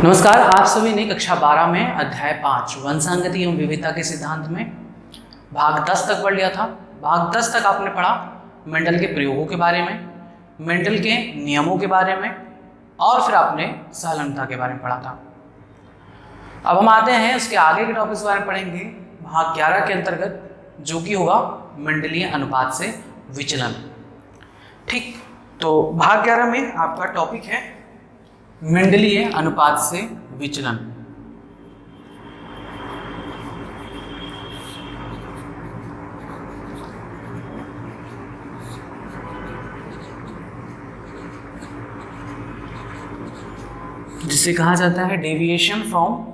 नमस्कार, आप सभी ने कक्षा 12 में अध्याय 5 वंशांगति एवं विविधता के सिद्धांत में भाग 10 तक पढ़ लिया था। भाग 10 तक आपने पढ़ा मेंडल के प्रयोगों के बारे में, मेंडल के नियमों के बारे में और फिर आपने सहलनता के बारे में पढ़ा था। अब हम आते हैं उसके आगे के टॉपिक्स के बारे में पढ़ेंगे भाग 11 के अंतर्गत, जो कि होगा मंडलीय अनुपात से विचलन। ठीक, तो भाग 11 में आपका टॉपिक है मंडलीय अनुपात से विचलन। जिसे कहा जाता है deviation from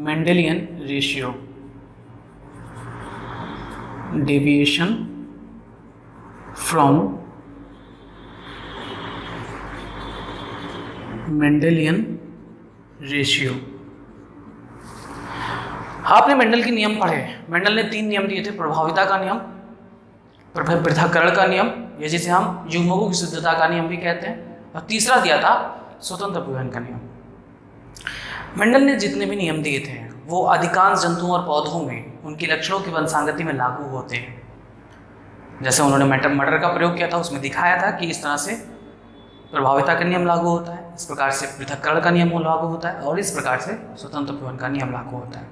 Mendelian ratio. Deviation from Mendelian ratio. आपने मेंडल के नियम पढ़े। मेंडल ने 3 नियम दिए थे, प्रभाविता का नियम, पृथक्करण का नियम, या जिसे हम युग्मकों की शुद्धता का नियम भी कहते हैं, और तीसरा दिया था स्वतंत्र परिवहन का नियम। मेंडल ने जितने भी नियम दिए थे वो अधिकांश जंतुओं और पौधों में उनकी लक्षणों की वंशांगति में लागू होते हैं। जैसे उन्होंने मटर का प्रयोग किया था, उसमें दिखाया था कि इस तरह से प्रभाविता का नियम लागू होता है, इस प्रकार से पृथक्करण का नियम लागू होता है, और इस प्रकार से स्वतंत्र परिवहन का नियम लागू होता है।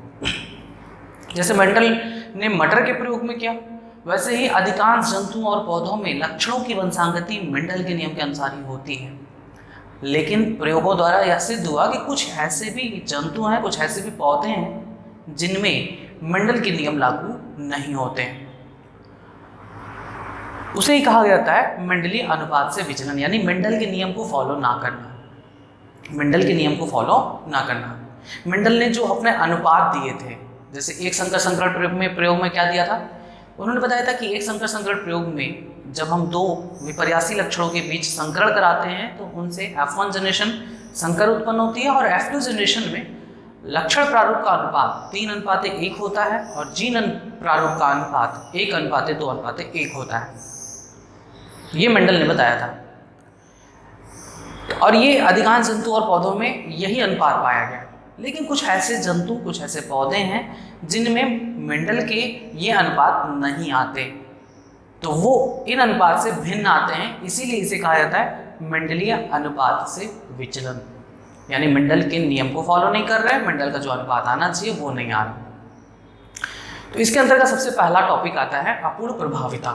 जैसे मेंडल ने मटर के प्रयोग में किया, वैसे ही अधिकांश जंतुओं और पौधों में लक्षणों की वंशांगति मेंडल के नियम के अनुसार ही होती है। लेकिन प्रयोगों द्वारा यह सिद्ध हुआ कि कुछ ऐसे भी जंतु हैं, कुछ ऐसे भी पौधे हैं जिनमें मेंडल के नियम लागू नहीं होते हैं। उसे ही कहा जाता है मेंडलीय अनुपात से विचलन, यानी मेंडल के नियम को फॉलो ना करना। मेंडल के नियम को फॉलो ना करना। मेंडल ने जो अपने अनुपात दिए थे, जैसे एक संकर संकरण प्रयोग में क्या दिया था, उन्होंने बताया था कि एक संकर संकरण प्रयोग में जब हम 2 विपर्यासी लक्षणों के बीच संकरण कराते हैं तो उनसे F1 जनरेशन संकर उत्पन्न होती है, और F2 जनरेशन में लक्षण प्रारूप का अनुपात 3:1 होता है, और जीन प्रारूप का अनुपात 1:2:1 होता है। ये मेंडल ने बताया था, और ये अधिकांश जंतु और पौधों में यही अनुपात पाया गया। लेकिन कुछ ऐसे जंतु, कुछ ऐसे पौधे हैं जिनमें मेंडल के ये अनुपात नहीं आते, तो वो इन अनुपात से भिन्न आते हैं, इसीलिए इसे कहा जाता है मेंडलीय अनुपात से विचलन। यानी मेंडल के नियम को फॉलो नहीं कर रहे, मेंडल का जो अनुपात आना चाहिए वो नहीं आ रहा। तो इसके अंतर्गत सबसे पहला टॉपिक आता है अपूर्ण प्रभाविता।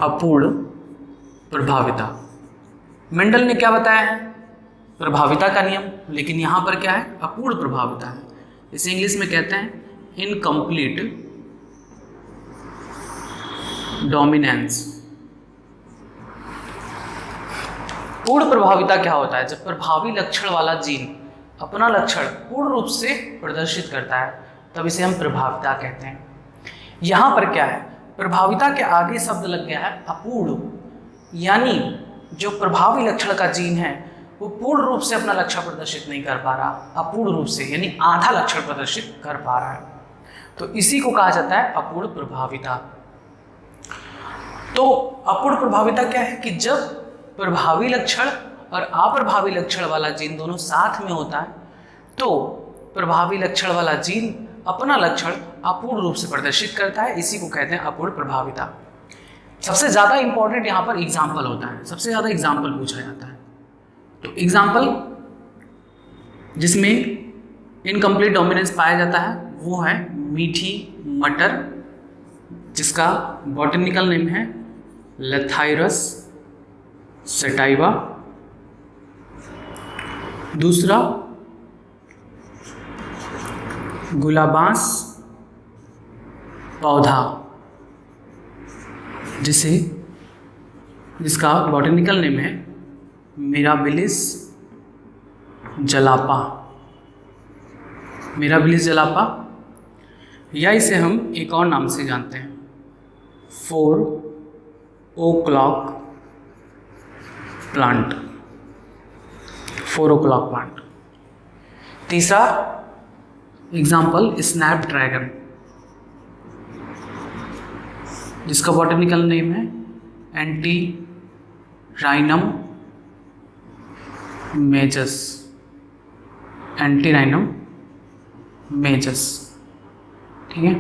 अपूर्ण प्रभाविता। मेंडल ने क्या बताया है? प्रभाविता का नियम, लेकिन यहां पर क्या है? अपूर्ण प्रभाविता है। इसे इंग्लिश में कहते हैं इनकम्प्लीट डोमिनेंस। पूर्ण प्रभाविता क्या होता है? जब प्रभावी लक्षण वाला जीन अपना लक्षण पूर्ण रूप से प्रदर्शित करता है, तब इसे हम प्रभाविता कहते हैं। यहां पर क्या है? प्रभाविता के आगे शब्द लग गया है अपूर्ण, यानी जो प्रभावी लक्षण का जीन है वो पूर्ण रूप से अपना लक्षण प्रदर्शित नहीं कर पा रहा, अपूर्ण रूप से, यानी आधा लक्षण प्रदर्शित कर पा रहा है, तो इसी को कहा जाता है अपूर्ण प्रभाविता। तो अपूर्ण प्रभाविता क्या है कि जब प्रभावी लक्षण और अप्रभावी लक्षण वाला जीन दोनों साथ में होता है, तो प्रभावी लक्षण वाला जीन अपना लक्षण अपूर्ण रूप से प्रदर्शित करता है, इसी को कहते हैं अपूर्ण प्रभाविता। सबसे ज़्यादा इंपॉर्टेंट यहाँ पर एग्जाम्पल होता है, सबसे ज़्यादा एग्जाम्पल पूछा जाता है। तो एग्जाम्पल जिसमें इनकम्प्लीट डोमिनेंस पाया जाता है वो है मीठी मटर, जिसका बॉटनिकल नेम है लेथाइरस सेटाइवा। दूसरा गुलाबांस पौधा, जिसका बॉटनिकल नेम है मिराबिलिस जलापा। मिराबिलिस जलापा, या इसे हम एक और नाम से जानते हैं 4 o'clock प्लांट। 4 o'clock plant. तीसरा एग्जाम्पल स्नैपड्रैगन, जिसका बॉटनिकल नेम है एंटी राइनम मेजस, एंटीराइनम मेजस। ठीक है,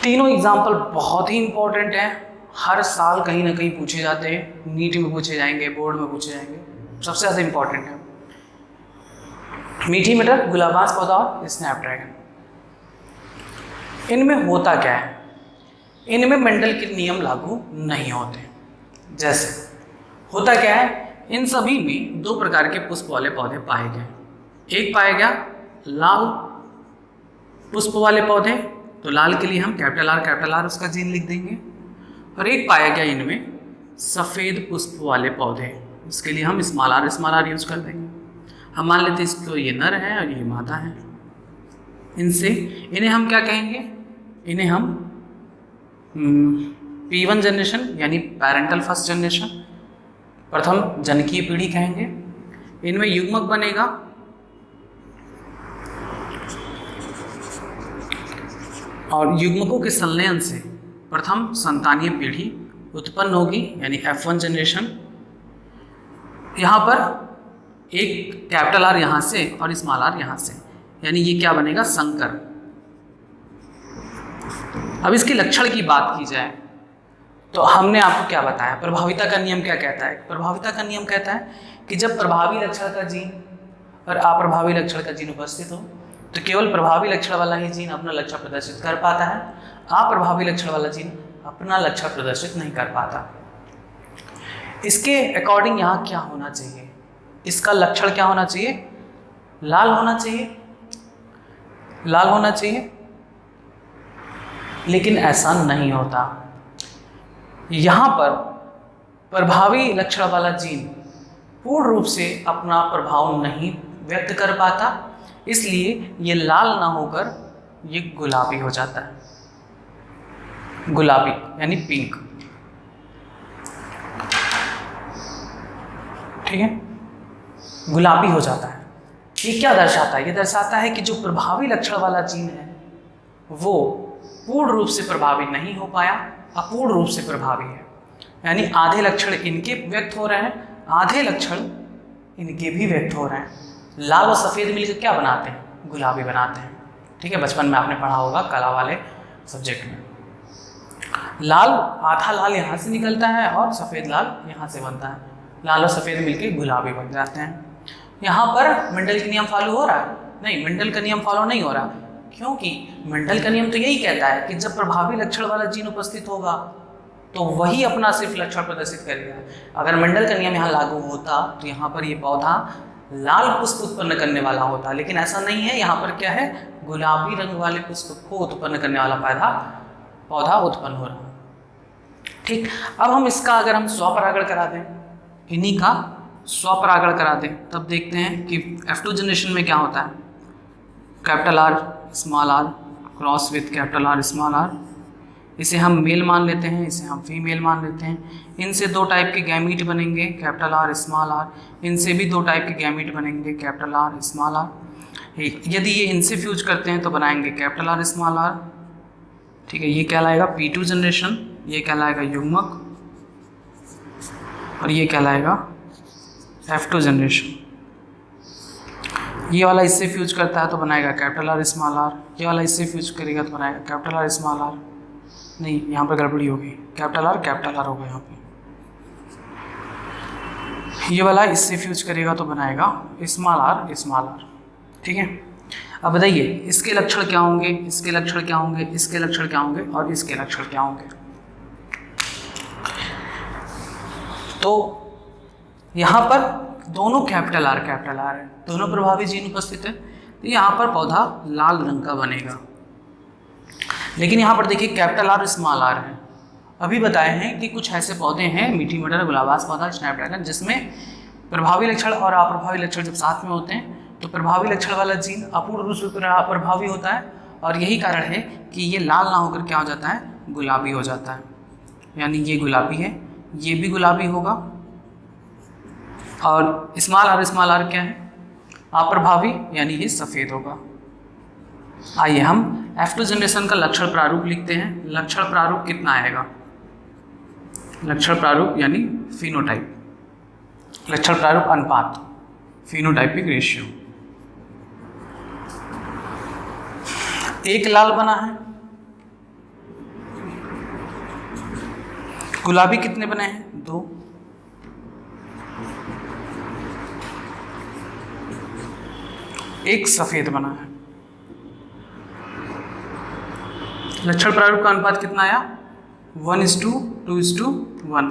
तीनों एग्जाम्पल बहुत ही इंपॉर्टेंट हैं, हर साल कहीं ना कहीं पूछे जाते हैं, नीट में पूछे जाएंगे, बोर्ड में पूछे जाएंगे, सबसे ज़्यादा इंपॉर्टेंट है। मीठी मटर, गुलाबाज पौधा और स्नैपड्रैगन, इनमें होता क्या है? इनमें मेंडल के नियम लागू नहीं होते। जैसे होता क्या है, इन सभी में दो प्रकार के पुष्प वाले पौधे पाए गए। एक पाया गया लाल पुष्प वाले पौधे, तो लाल के लिए हम कैपिटल आर उसका जीन लिख देंगे। और एक पाया गया इनमें सफ़ेद पुष्प वाले पौधे, इसके लिए हम स्मॉल आर यूज़ कर देंगे। हम मान लेते हैं इसको ये नर है और ये मादा है। इन्हें हम क्या कहेंगे? इन्हें हम P1 जनरेशन यानी पैरेंटल फर्स्ट जनरेशन, प्रथम जनकीय पीढ़ी कहेंगे। इनमें युग्मक बनेगा और युग्मकों के संलयन से प्रथम संतानीय पीढ़ी उत्पन्न होगी यानी F1 जनरेशन। यहाँ पर एक कैपिटल आर यहाँ से और स्मॉल आर यहाँ से, यानी ये क्या बनेगा? संकर। अब इसके लक्षण की बात की जाए तो हमने आपको क्या बताया? प्रभाविता का नियम क्या कहता है? प्रभाविता का नियम कहता है कि जब प्रभावी लक्षण का जीन और अप्रभावी लक्षण का जीन उपस्थित हो तो केवल प्रभावी लक्षण वाला ही जीन अपना लक्षण प्रदर्शित कर पाता है, अप्रभावी लक्षण वाला जीन अपना लक्षण प्रदर्शित नहीं कर पाता। इसके अकॉर्डिंग यहाँ क्या होना चाहिए? इसका लक्षण क्या होना चाहिए? लाल होना चाहिए, लाल होना चाहिए, लेकिन ऐसा नहीं होता। यहाँ पर प्रभावी लक्षण वाला जीन पूर्ण रूप से अपना प्रभाव नहीं व्यक्त कर पाता, इसलिए ये लाल ना होकर ये गुलाबी हो जाता है, गुलाबी यानी पिंक। ठीक है, गुलाबी हो जाता है। ये क्या दर्शाता है? ये दर्शाता है कि जो प्रभावी लक्षण वाला जीन है वो पूर्ण रूप से प्रभावी नहीं हो पाया, अपूर्ण रूप से प्रभावी है, यानी आधे लक्षण इनके व्यक्त हो रहे हैं, आधे लक्षण इनके भी व्यक्त हो रहे हैं। लाल और सफ़ेद मिलकर क्या बनाते हैं? गुलाबी बनाते हैं। ठीक है, बचपन में आपने पढ़ा होगा कला वाले सब्जेक्ट में। लाल, आधा लाल यहाँ से निकलता है और सफ़ेद लाल यहाँ से बनता है, लाल और सफ़ेद मिलकर गुलाबी बन जाते हैं। यहाँ पर मेंडल का नियम फॉलो हो रहा है? नहीं, मेंडल का नियम फॉलो नहीं हो रहा, क्योंकि मेंडल का नियम तो यही कहता है कि जब प्रभावी लक्षण वाला जीन उपस्थित होगा तो वही अपना सिर्फ लक्षण प्रदर्शित करेगा। अगर मेंडल का नियम यहाँ लागू होता तो यहाँ पर ये पौधा लाल पुष्प उत्पन्न करने वाला होता, लेकिन ऐसा नहीं है। यहाँ पर क्या है? गुलाबी रंग वाले पुष्प को उत्पन्न करने वाला पौधा उत्पन्न हो रहा है। ठीक, अब हम इसका अगर हम स्वपरागण करा दें, इन्हीं का स्वपरागण करा दें, तब देखते हैं कि F2 जनरेशन में क्या होता है। Capital R small R cross with capital R small R, इसे हम मेल मान लेते हैं, इसे हम फीमेल मान लेते हैं। इनसे दो टाइप के गैमीट बनेंगे, कैपिटल आर स्मॉल आर। इनसे भी दो टाइप के गैमीट बनेंगे, कैपिटल आर स्मॉल आर। यदि ये इनसे फ्यूज करते हैं तो बनाएंगे कैपिटल आर स्मॉल आर। ठीक है, ये कहलाएगा P2 जनरेशन, ये कहलाएगा युग्मक, और ये कहलाएगा F2 जनरेशन। ये वाला इससे फ्यूज करता है तो बनाएगा कैपिटल आर स्मॉल आर, ये वाला इससे फ्यूज करेगा तो बनाएगा कैपिटल आर स्मॉल आर। नहीं, यहाँ पर गड़बड़ी हो गई, कैपिटल आर होगा यहाँ पे। ये वाला इससे फ्यूज करेगा तो बनाएगा स्मॉल आर। ठीक है, अब बताइए इसके लक्षण क्या होंगे, इसके लक्षण क्या होंगे, इसके लक्षण क्या होंगे और इसके लक्षण क्या होंगे। तो यहाँ पर दोनों कैपिटल आर है, दोनों प्रभावी जीन उपस्थित है, तो यहाँ पर पौधा लाल रंग का बनेगा। लेकिन यहाँ पर देखिए कैपिटल आर स्मॉल आर है। अभी बताए हैं कि कुछ ऐसे पौधे हैं, मीठी मटर, गुलाबाज पौधा, स्नैपड्रैगन, जिसमें प्रभावी लक्षण और अप्रभावी लक्षण जब साथ में होते हैं तो प्रभावी लक्षण वाला जीन अपूर्ण रूप से प्रभावी होता है, और यही कारण है कि ये लाल ना होकर क्या हो जाता है? गुलाबी हो जाता है। यानी ये गुलाबी है, ये भी गुलाबी होगा। और स्मॉल आर क्या है? अप्रभावी, यानी ये सफ़ेद होगा। आइए हम F2 जनरेशन का लक्षण प्रारूप लिखते हैं। लक्षण प्रारूप कितना आएगा? लक्षण प्रारूप यानी फिनोटाइप लक्षण प्रारूप अनुपात, फिनोटाइपिक रेशियो। एक लाल बना है, गुलाबी कितने बने हैं? 2। एक सफेद बना है। लक्षण प्रारूप का अनुपात कितना आया? 1:2:1।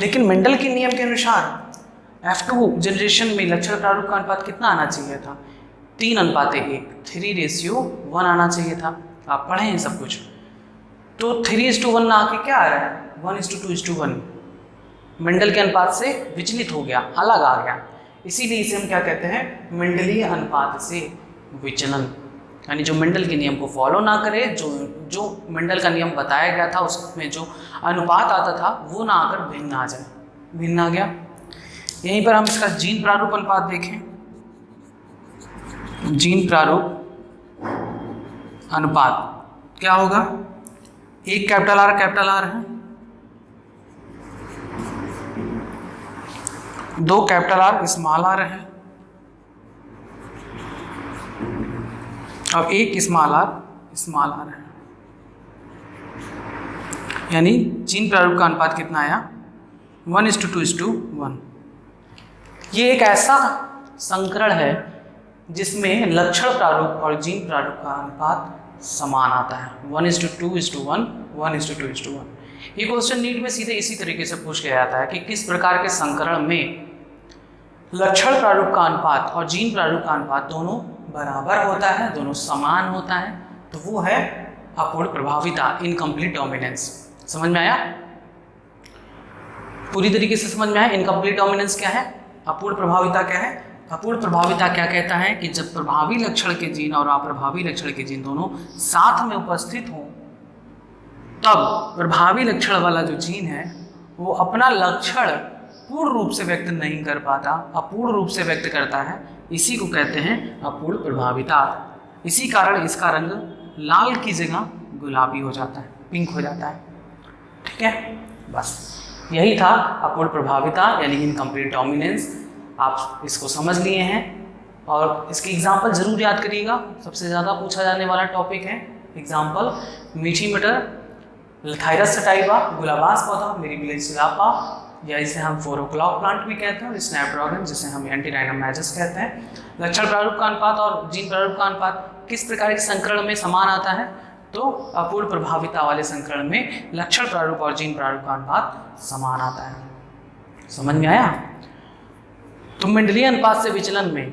लेकिन मेंडल के नियम के अनुसार F2 जनरेशन में लक्षण प्रारूप का अनुपात कितना आना चाहिए था? 3:1, 3:1 आना चाहिए था। आप पढ़े हैं सब कुछ। तो 3:1 ना आके क्या आ रहा है? 1:2:1। मेंडल के अनुपात से विचलित हो गया, अलग आ गया। इसीलिए इसे हम क्या कहते हैं? मेंडलीय अनुपात से विचलन। यानी जो मेंडल के नियम को फॉलो ना करे, जो मेंडल का नियम बताया गया था उसमें जो अनुपात आता था वो ना आकर भिन्न आ जाए। भिन्न आ गया। यहीं पर हम इसका जीन प्रारूप अनुपात देखें। जीन प्रारूप अनुपात क्या होगा? एक कैपिटल आर है, 2 कैपिटल आर स्मॉल आर है और एक स्मॉल आर है। यानी जीन प्रारूप का अनुपात कितना आया? 1:2:1। ये एक ऐसा संकरण है जिसमें लक्षण प्रारूप और जीन प्रारूप का अनुपात समान आता है। 1:2:1, 1:2:1। ये क्वेश्चन नीट में सीधे इसी तरीके से पूछ लिया जाता है कि किस प्रकार के संकरण में लक्षण प्रारूप का अनुपात और जीन प्रारूप का अनुपात दोनों बराबर होता है, दोनों समान होता है। तो वो है अपूर्ण प्रभाविता, इनकम्प्लीट डोमिनेंस। समझ में आया? पूरी तरीके से समझ में आया? इनकम्प्लीट डोमिनेंस क्या है, अपूर्ण प्रभाविता क्या है? अपूर्ण प्रभाविता क्या कहता है कि जब प्रभावी लक्षण के जीन और अप्रभावी लक्षण के जीन दोनों साथ में उपस्थित हों, तब प्रभावी लक्षण वाला जो जीन है वो अपना लक्षण पूर्ण रूप से व्यक्त नहीं कर पाता, अपूर्ण रूप से व्यक्त करता है। इसी को कहते हैं अपूर्ण प्रभाविता। इसी कारण इसका रंग लाल की जगह गुलाबी हो जाता है, पिंक हो जाता है। ठीक है, बस यही था अपूर्ण प्रभाविता यानी इनकम्प्लीट डोमिनेंस। आप इसको समझ लिए हैं और इसके एग्जाम्पल जरूर याद करिएगा। सबसे ज़्यादा पूछा जाने वाला टॉपिक है एग्जाम्पल मीठी मटर, लथाइरस सटाइवा, गुलाबास पौधा, मिरीबिलिस सिलापा, या इसे हम 4 o'clock प्लांट भी कहते हैं, और स्नैपड्रैगन जिसे हम एंटीराइनम मैजस कहते हैं। लक्षण प्रारूप का अनुपात और जीन प्रारूप का अनुपात किस प्रकार के संकरण में समान आता है? तो अपूर्ण प्रभाविता वाले संकरण में लक्षण प्रारूप और जीन प्रारूप का अनुपात समान आता है। समझ में आया? तो मेंडलीय अनुपात से विचलन में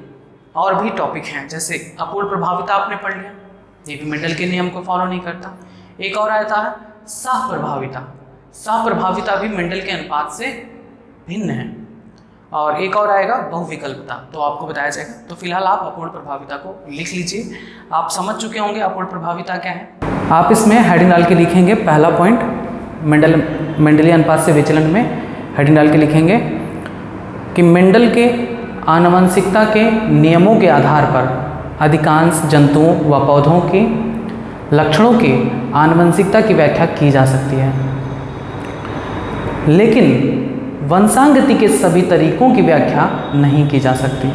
और भी टॉपिक हैं, जैसे अपूर्ण प्रभाविता आपने पढ़ लिया, ये भी मेंडल के नियम को फॉलो नहीं करता। एक और आता है सहप्रभाविता। सहप्रभाविता भी मेंडल के अनुपात से भिन्न है। और एक और आएगा बहुविकल्पता, तो आपको बताया जाएगा। तो फिलहाल आप अपूर्ण प्रभाविता को लिख लीजिए। आप समझ चुके होंगे अपूर्ण प्रभाविता क्या है। आप इसमें हेडिंग डाल के लिखेंगे पहला पॉइंट, मेंडलीय अनुपात से विचलन में हेडिंग डाल के लिखेंगे कि मेंडल के आनुवंशिकता के नियमों के आधार पर अधिकांश जंतुओं व पौधों के लक्षणों की आनुवंशिकता की व्याख्या की जा सकती है, लेकिन वंशांगति के सभी तरीकों की व्याख्या नहीं की जा सकती।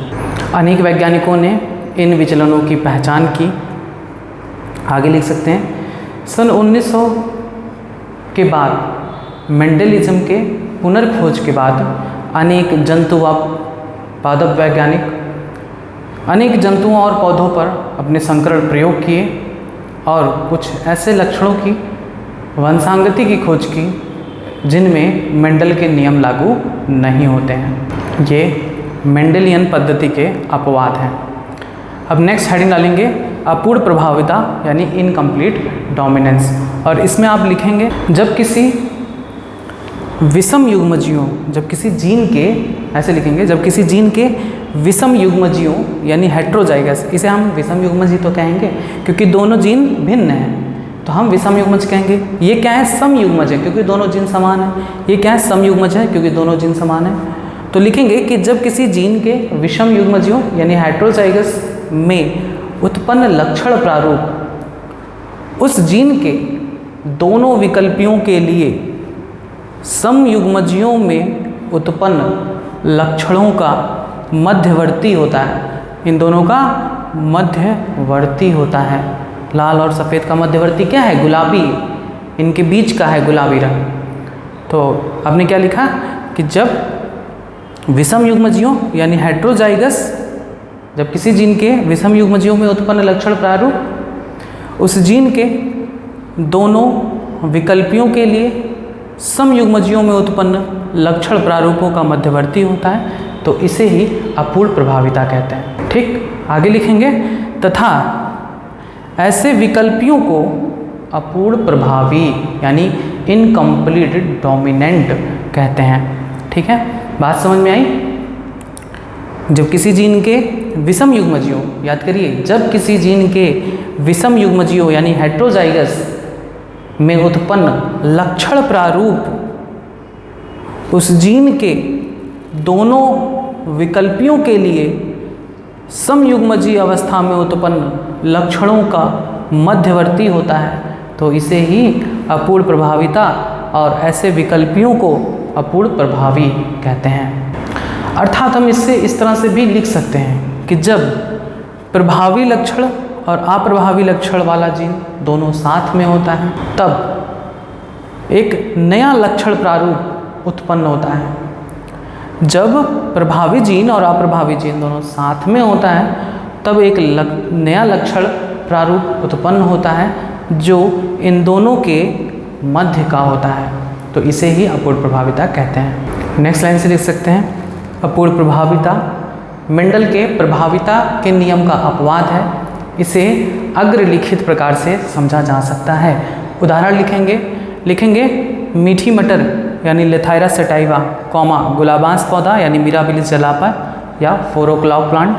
अनेक वैज्ञानिकों ने इन विचलनों की पहचान की। आगे लिख सकते हैं, सन 1900 के बाद मेंडलिज्म के पुनर्खोज के बाद अनेक जंतु व पादप वैज्ञानिक अनेक जंतुओं और पौधों पर अपने संकरण प्रयोग किए और कुछ ऐसे लक्षणों की वंशांगति की खोज की जिनमें मेंडल के नियम लागू नहीं होते हैं। ये मेंडेलियन पद्धति के अपवाद हैं। अब नेक्स्ट हेडिंग डालेंगे अपूर्ण प्रभाविता यानी इनकम्प्लीट डोमिनेंस, और इसमें आप लिखेंगे जब किसी विषम युग्मजीयों, जब किसी जीन के, ऐसे लिखेंगे, जब किसी जीन के विषम युग्मजीयों यानी हेट्रोजाइगस, इसे हम विषम युग्मजी तो कहेंगे क्योंकि दोनों जीन भिन्न हैं, तो हम विषम युग्मज कहेंगे। ये क्या है? सम युग्मज है क्योंकि दोनों जीन समान है। ये क्या है? सम युग्मज है क्योंकि दोनों जीन समान है। तो लिखेंगे कि जब किसी जीन के विषम युग्मजियों यानी हेट्रोजाइगस में उत्पन्न लक्षण प्रारूप उस जीन के दोनों विकल्पियों के लिए सम युग्मजियों में उत्पन्न लक्षणों का मध्यवर्ती होता है। इन दोनों का मध्यवर्ती होता है। लाल और सफ़ेद का मध्यवर्ती क्या है? गुलाबी। इनके बीच का है गुलाबी रंग। तो आपने क्या लिखा कि जब विषम युग्मजीयों यानी हेट्रोजाइगस, जब किसी जीन के विषम युग्मजीयों में उत्पन्न लक्षण प्रारूप उस जीन के दोनों विकल्पियों के लिए समयुग्मजीयों में उत्पन्न लक्षण प्रारूपों का मध्यवर्ती होता है, तो इसे ही अपूर्ण प्रभाविता कहते हैं। ठीक, आगे लिखेंगे, तथा ऐसे विकल्पियों को अपूर्ण प्रभावी यानी इनकम्प्लीट डोमिनेंट कहते हैं। ठीक है, बात समझ में आई? जब किसी जीन के विषम युग्मजीयों, याद करिए, जब किसी जीन के विषम युग्मजीयों यानी हेट्रोजाइगस में उत्पन्न लक्षण प्रारूप उस जीन के दोनों विकल्पियों के लिए समयुग्मजीय अवस्था में उत्पन्न लक्षणों का मध्यवर्ती होता है, तो इसे ही अपूर्ण प्रभाविता और ऐसे विकल्पियों को अपूर्ण प्रभावी कहते हैं। अर्थात हम इससे इस तरह से भी लिख सकते हैं कि जब प्रभावी लक्षण और अप्रभावी लक्षण वाला जीन दोनों साथ में होता है, तब एक नया लक्षण प्रारूप उत्पन्न होता है। जब प्रभावी जीन और अप्रभावी जीन दोनों साथ में होता है, तब एक नया लक्षण प्रारूप उत्पन्न होता है जो इन दोनों के मध्य का होता है, तो इसे ही अपूर्ण प्रभाविता कहते हैं। नेक्स्ट लाइन से लिख सकते हैं, अपूर्ण प्रभाविता मेंडल के प्रभाविता के नियम का अपवाद है। इसे अग्रलिखित प्रकार से समझा जा सकता है। उदाहरण लिखेंगे मीठी मटर यानी लेथाइरा सेटाइवा, कॉमा गुलाबांस पौधा यानी मिराबिलिस जलापा या 4 o'clock प्लांट,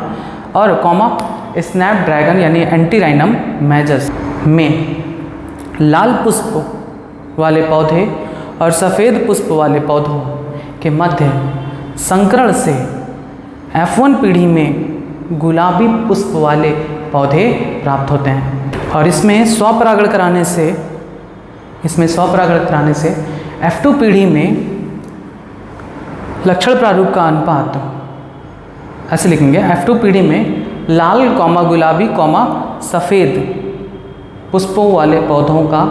और कॉमा स्नैपड्रैगन यानी एंटीराइनम मैजस में लाल पुष्प वाले पौधे और सफ़ेद पुष्प वाले पौधों के मध्य संकरण से F1 पीढ़ी में गुलाबी पुष्प वाले पौधे प्राप्त होते हैं। और इसमें स्वपरागण कराने से F2 पीढ़ी में लक्षण प्रारूप का अनुपात ऐसे लिखेंगे, F2 पीढ़ी में लाल कॉमा गुलाबी कॉमा सफ़ेद पुष्पों वाले पौधों का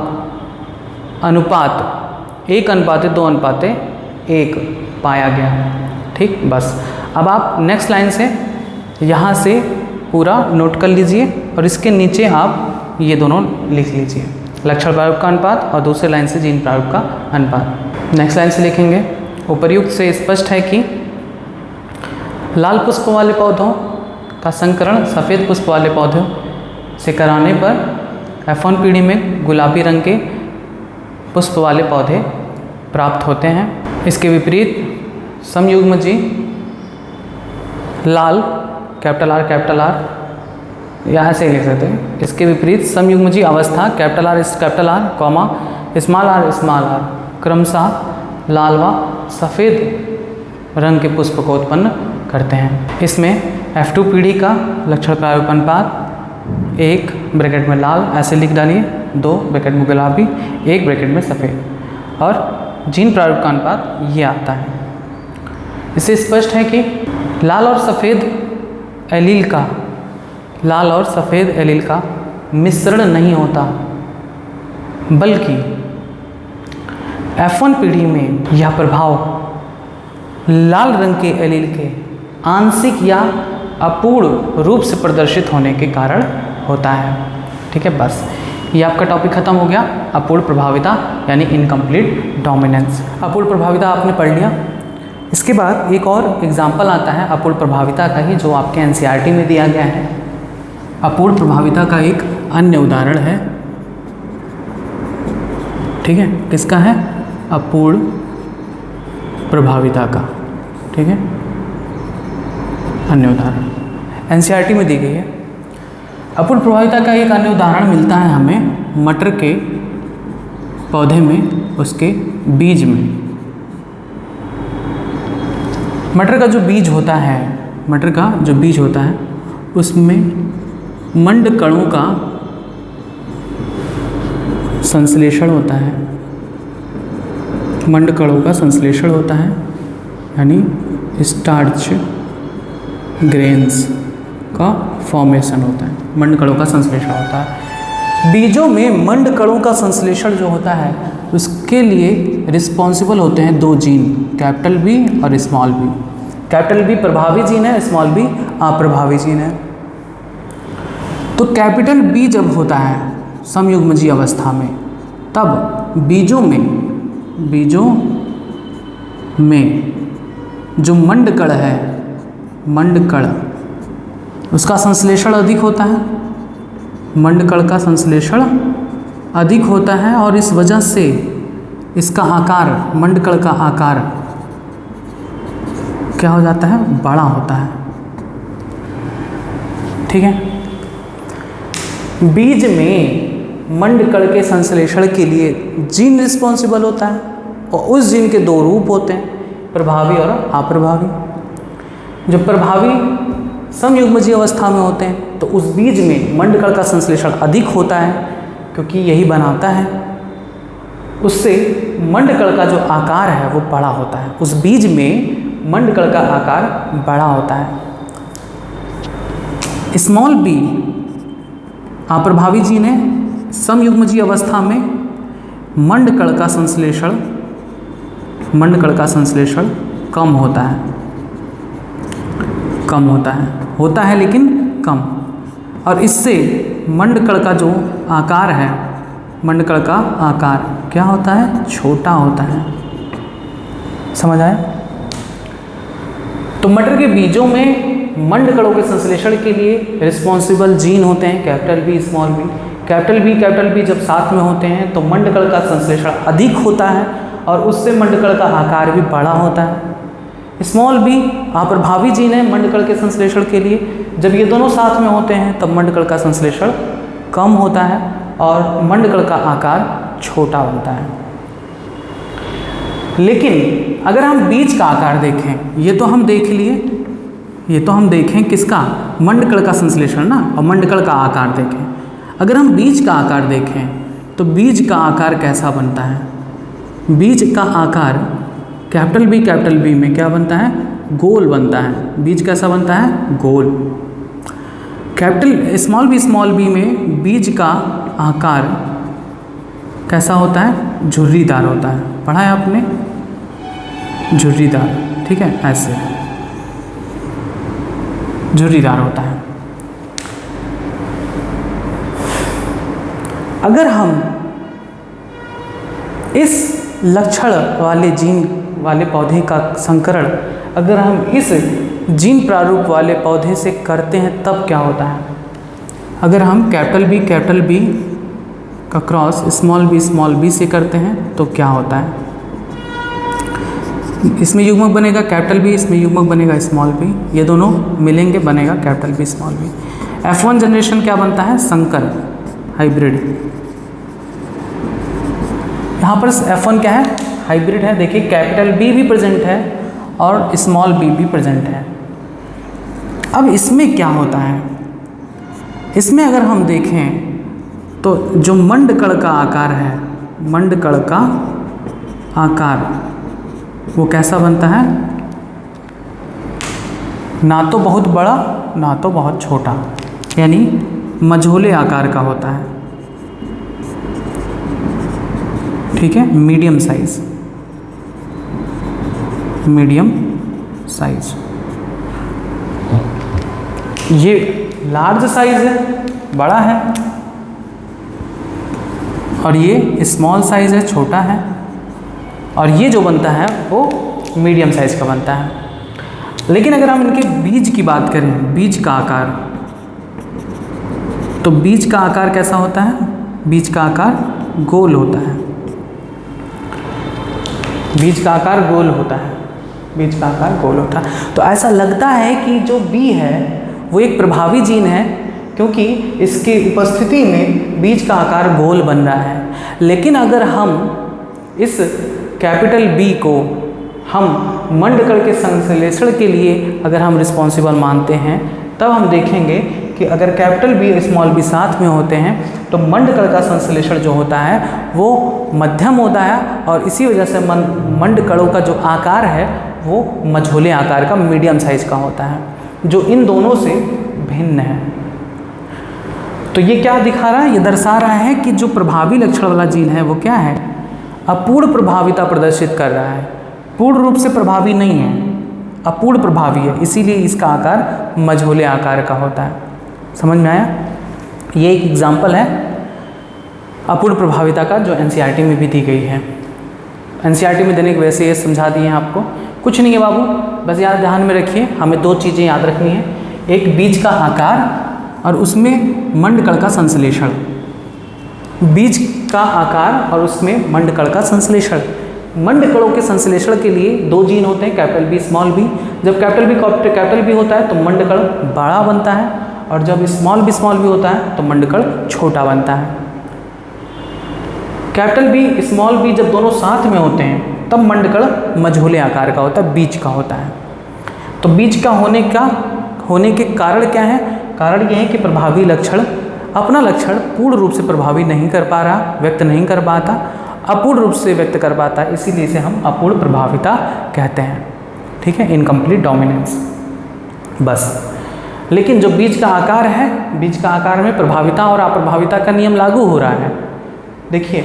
अनुपात 1:2:1 पाया गया। ठीक, बस अब आप नेक्स्ट लाइन से यहाँ से पूरा नोट कर लीजिए और इसके नीचे आप ये दोनों लिख लीजिए, लक्षण प्रारूप का अनुपात और दूसरे लाइन से जीन प्रारूप का अनुपात। नेक्स्ट लाइन से लिखेंगे, उपर्युक्त से स्पष्ट है कि लाल पुष्प वाले पौधों का संकरण सफ़ेद पुष्प वाले पौधों से कराने पर F1 पीढ़ी में गुलाबी रंग के पुष्प वाले पौधे प्राप्त होते हैं। इसके विपरीत समयुग्मजी लाल कैपिटल R या ऐसे ही लिख सकते हैं। इसके विपरीत समयुग्मजी अवस्था capital R comma small r क्रमशः लाल व सफ़ेद रंग के पुष्प को उत्पन्न करते हैं। इसमें F2 पीढ़ी का लक्षण प्रारूप अनुपात 1 ब्रैकेट में लाल ऐसे लिख डालिए, 2 ब्रैकेट में गुलाबी, 1 ब्रैकेट में सफ़ेद, और जीन प्रारूप का अनुपात ये आता है। इससे स्पष्ट है कि लाल और सफ़ेद एलील का मिश्रण नहीं होता, बल्कि F1 पीढ़ी में यह प्रभाव लाल रंग के एलील के आंशिक या अपूर्ण रूप से प्रदर्शित होने के कारण होता है। ठीक है, बस ये आपका टॉपिक खत्म हो गया, अपूर्ण प्रभाविता यानी इनकम्प्लीट डोमिनेंस। अपूर्ण प्रभाविता आपने पढ़ लिया। इसके बाद एक और एग्जाम्पल आता है अपूर्ण प्रभाविता का ही, जो आपके NCERT में दिया गया है। अपूर्ण प्रभाविता का एक अन्य उदाहरण है, ठीक है, किसका है? अपूर्ण प्रभाविता का। ठीक है, अन्य उदाहरण NCERT में दी गई है। अपूर्ण प्रभाविता का एक अन्य उदाहरण मिलता है हमें मटर के पौधे में, उसके बीज में। मटर का जो बीज होता है उसमें मंड कणों का संश्लेषण होता है। यानी स्टार्च ग्रेन्स का फॉर्मेशन होता है, मंडकणों का संश्लेषण होता है। बीजों में मंडकणों का संश्लेषण जो होता है उसके लिए रिस्पॉन्सिबल होते हैं दो जीन, कैपिटल बी और स्मॉल बी। कैपिटल बी प्रभावी जीन है, स्मॉल बी अप्रभावी जीन है। तो कैपिटल बी जब होता है समयुग्मजीय अवस्था में, तब बीजों में जो मंडकण है, मंडकण उसका संश्लेषण अधिक होता है, मंडकण का संश्लेषण अधिक होता है और इस वजह से इसका आकार, मंडकण का आकार क्या हो जाता है, बड़ा होता है। ठीक है। बीज में मंडकण के संश्लेषण के लिए जीन रिस्पॉन्सिबल होता है और उस जीन के दो रूप होते हैं, प्रभावी और अप्रभावी। जो प्रभावी समयुग्मजीय अवस्था में होते हैं तो उस बीज में मंडकण का संश्लेषण अधिक होता है, क्योंकि यही बनाता है, उससे मंडकण का जो आकार है वो बड़ा होता है। उस बीज में मंडकण का आकार बड़ा होता है। स्मॉल बी अप्रभावी जीन है। समयुग्मजीय अवस्था में मंडकण का संश्लेषण कम होता है, होता है लेकिन कम, और इससे मंडकण का जो आकार है, मंडकण का आकार क्या होता है, छोटा होता है। समझ आए? तो मटर के बीजों में मंडकणों के संश्लेषण के लिए रिस्पॉन्सिबल जीन होते हैं capital B, small B. Capital B जब साथ में होते हैं तो मंडकण का संश्लेषण अधिक होता है और उससे मंडकण का आकार भी बड़ा होता है। स्मॉल बी अप्रभावी जीन है मंडकण के संश्लेषण के लिए। जब ये दोनों साथ में होते हैं तब मंडकण का संश्लेषण कम होता है और मंडकण का आकार छोटा होता है। लेकिन अगर हम बीज का आकार देखें, ये तो हम देखें किसका, मंडकण का संश्लेषण ना, और मंडकण का आकार देखें। अगर हम बीज का आकार देखें तो बीज का आकार कैसा बनता है? बीज का आकार कैपिटल बी में क्या बनता है, गोल बनता है। बीज कैसा बनता है, गोल। स्मॉल बी में बीज का आकार कैसा होता है, झुर्रीदार होता है। पढ़ा है आपने, झुर्रीदार, ठीक है, ऐसे झुर्रीदार होता है। अगर हम इस लक्षण वाले जीन वाले पौधे का संकरण अगर हम इस जीन प्रारूप वाले पौधे से करते हैं तब क्या होता है? अगर हम कैपिटल बी का क्रॉस स्मॉल बी से करते हैं तो क्या होता है? इसमें युग्मक बनेगा कैपिटल बी, इसमें युग्मक बनेगा स्मॉल बी, ये दोनों मिलेंगे बनेगा capital B small B. F1 generation क्या बनता है, संकर, हाइब्रिड। यहाँ पर F1 क्या है, हाइब्रिड है। देखिए कैपिटल बी भी प्रेजेंट है और स्मॉल बी भी प्रेजेंट है। अब इसमें क्या होता है, इसमें अगर हम देखें तो जो मंडकण का आकार है, मंडकण का आकार वो कैसा बनता है, ना तो बहुत बड़ा ना तो बहुत छोटा, यानी मझोले आकार का होता है। ठीक है, मीडियम साइज। ये लार्ज साइज है, बड़ा है, और ये स्मॉल साइज है, छोटा है, और ये जो बनता है वो मीडियम साइज का बनता है। लेकिन अगर हम इनके बीज की बात करें, बीज का आकार, तो बीज का आकार कैसा होता है, बीज का आकार गोल होता है। बीज का आकार गोल होता है, बीज का आकार गोल होता है। तो ऐसा लगता है कि जो बी है वो एक प्रभावी जीन है, क्योंकि इसकी उपस्थिति में बीज का आकार गोल बन रहा है। लेकिन अगर हम इस कैपिटल बी को हम मंडकण के संश्लेषण के लिए अगर हम रिस्पॉन्सिबल मानते हैं, तब हम देखेंगे कि अगर कैपिटल बी स्मॉल बी साथ में होते हैं तो मंडकण का संश्लेषण जो होता है वो मध्यम होता है, और इसी वजह से मंडकणों का जो आकार है वो मझोले आकार का मीडियम साइज का होता है, जो इन दोनों से भिन्न है। तो ये क्या दिखा रहा है? ये दर्शा रहा है कि जो प्रभावी लक्षण वाला जीन है वो क्या है? अपूर्ण प्रभाविता प्रदर्शित कर रहा है, पूर्ण रूप से प्रभावी नहीं है, अपूर्ण प्रभावी है, इसीलिए इसका आकार मझोले आकार का होता है। समझ में आया? ये एक एग्जाम्पल है अपूर्ण प्रभाविता का, जो एनसीईआरटी में भी दी गई है। एनसीईआरटी में देने की वजह से ये समझा दिए हैं आपको। कुछ नहीं है बाबू, बस यार ध्यान में रखिए, हमें दो चीज़ें याद रखनी है, एक बीज का आकार और उसमें मंडकण का संश्लेषण। बीज का आकार और उसमें मंडकण का संश्लेषण। मंडकणों के संश्लेषण के लिए दो जीन होते हैं, कैपिटल बी स्मॉल बी। जब कैपिटल बी होता है तो मंडकण बड़ा बनता है, और जब स्मॉल बी होता है तो मंडकण छोटा बनता है। कैपिटल बी स्मॉल बी जब दोनों साथ में होते हैं तब मंडकण मझोले आकार का होता है, बीज का होता है। तो बीज का होने के कारण क्या है? कारण यह है कि प्रभावी लक्षण अपना लक्षण पूर्ण रूप से प्रभावी नहीं कर पा रहा, व्यक्त नहीं कर पाता, अपूर्ण रूप से व्यक्त कर पाता है, इसीलिए इसे हम अपूर्ण प्रभाविता कहते हैं। ठीक है, इनकम्प्लीट डोमिनेंस। बस, लेकिन जो बीज का आकार है, बीज का आकार में प्रभाविता और अप्रभाविता का नियम लागू हो रहा है। देखिए,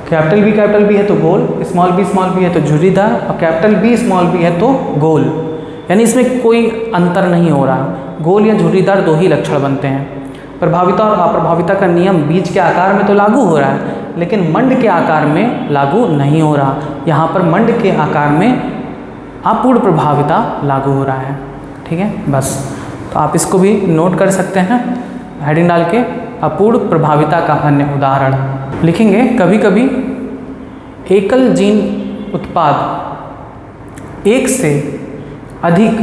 कैपिटल बी है तो गोल, स्मॉल बी है तो झुर्रीदार, और कैपिटल बी स्मॉल बी है तो गोल, यानी इसमें कोई अंतर नहीं हो रहा। गोल या झुर्रीदार दो ही लक्षण बनते हैं। प्रभाविता और अप्रभाविता का नियम बीज के आकार में तो लागू हो रहा है, लेकिन मंड के आकार में लागू नहीं हो रहा। यहाँ पर मंड के आकार में अपूर्ण प्रभाविता लागू हो रहा है। ठीक है, बस, तो आप इसको भी नोट कर सकते हैं हेडिंग डाल के, अपूर्ण प्रभाविता का अन्य उदाहरण लिखेंगे। कभी कभी एकल जीन उत्पाद एक से अधिक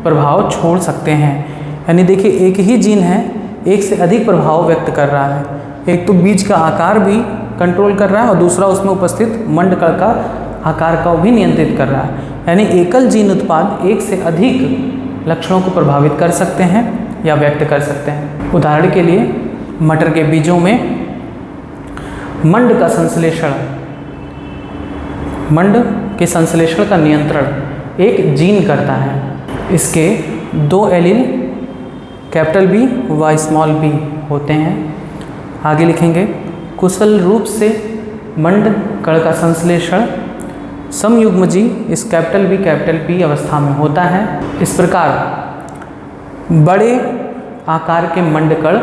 प्रभाव छोड़ सकते हैं। यानी देखिए, एक ही जीन है, एक से अधिक प्रभाव व्यक्त कर रहा है। एक तो बीज का आकार भी कंट्रोल कर रहा है और दूसरा उसमें उपस्थित मंडकण का आकार को भी नियंत्रित कर रहा है। यानी एकल जीन उत्पाद एक से अधिक लक्षणों को प्रभावित कर सकते हैं या व्यक्त कर सकते हैं। उदाहरण के लिए, मटर के बीजों में मंड का संश्लेषण, मंड के संश्लेषण का नियंत्रण एक जीन करता है। इसके दो एलील कैपिटल बी व स्मॉल बी होते हैं। आगे लिखेंगे, कुशल रूप से मंडकण का संश्लेषण समयुग्मजी इस कैपिटल बी अवस्था में होता है। इस प्रकार बड़े आकार के मंडकण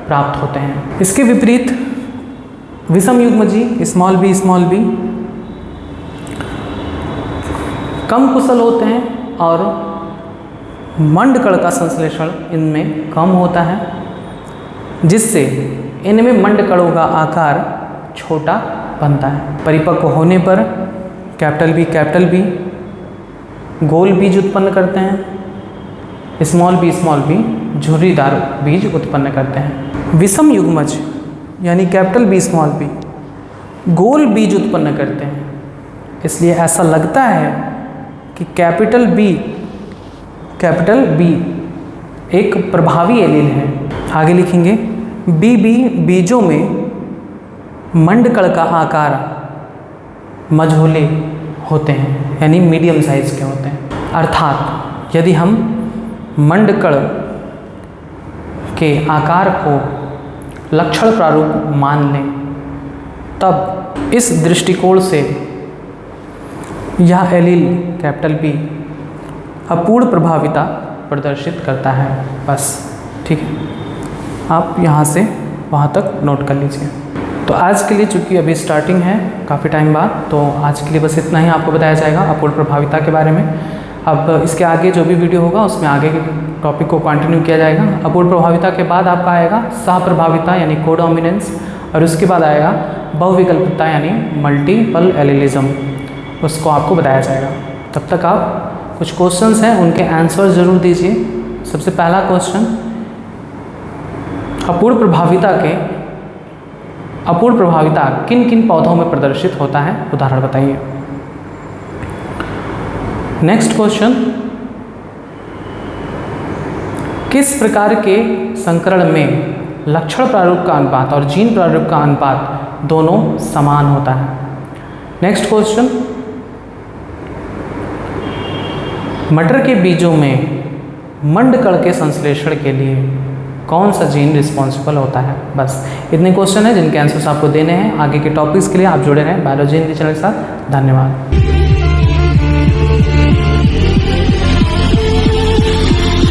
प्राप्त होते हैं। इसके विपरीत विषम युग्मजी स्मॉल बी कम कुशल होते हैं और मंडकण का संश्लेषण इनमें कम होता है, जिससे इनमें मंडकणों का आकार छोटा बनता है। परिपक्व होने पर कैपिटल बी गोल बीज उत्पन्न करते हैं, स्मॉल बी झुर्रीदार बीज उत्पन्न करते हैं। विषम युग्मज यानी कैपिटल बी स्मॉल बी गोल बीज उत्पन्न करते हैं। इसलिए ऐसा लगता है कि कैपिटल बी एक प्रभावी एलील है। आगे लिखेंगे, बी बीजों में मंडकण का आकार मझोले होते हैं, यानी मीडियम साइज के होते हैं। अर्थात यदि हम मंडकण के आकार को लक्षण प्रारूप मान लें, तब इस दृष्टिकोण से यह एलील कैपिटल बी अपूर्ण प्रभाविता प्रदर्शित करता है। बस, ठीक है, आप यहाँ से वहाँ तक नोट कर लीजिए। तो आज के लिए, चूँकि अभी स्टार्टिंग है काफ़ी टाइम बाद, तो आज के लिए बस इतना ही आपको बताया जाएगा अपूर्ण प्रभाविता के बारे में। अब इसके आगे जो भी वीडियो होगा उसमें आगे के टॉपिक को कंटिन्यू किया जाएगा। अपूर्ण प्रभाविता के बाद आपका आएगा सहप्रभाविता यानी कोडोमिनेंस, और उसके बाद आएगा बहुविकल्पितता यानी मल्टीपल एलीलिज्म, उसको आपको बताया जाएगा। तब तक आप कुछ क्वेश्चंस हैं उनके आंसर ज़रूर दीजिए। सबसे पहला क्वेश्चन, अपूर्ण प्रभाविता किन किन पौधों में प्रदर्शित होता है, उदाहरण बताइए। नेक्स्ट क्वेश्चन, किस प्रकार के संकरण में लक्षण प्रारूप का अनुपात और जीन प्रारूप का अनुपात दोनों समान होता है। नेक्स्ट क्वेश्चन, मटर के बीजों में मंडकण के संश्लेषण के लिए कौन सा जीन रिस्पॉन्सिबल होता है? बस इतने क्वेश्चन हैं जिनके आंसर्स आपको देने हैं। आगे के टॉपिक्स के लिए आप जुड़े रहें बायोलॉजी हिंदी चैनल के साथ। धन्यवाद।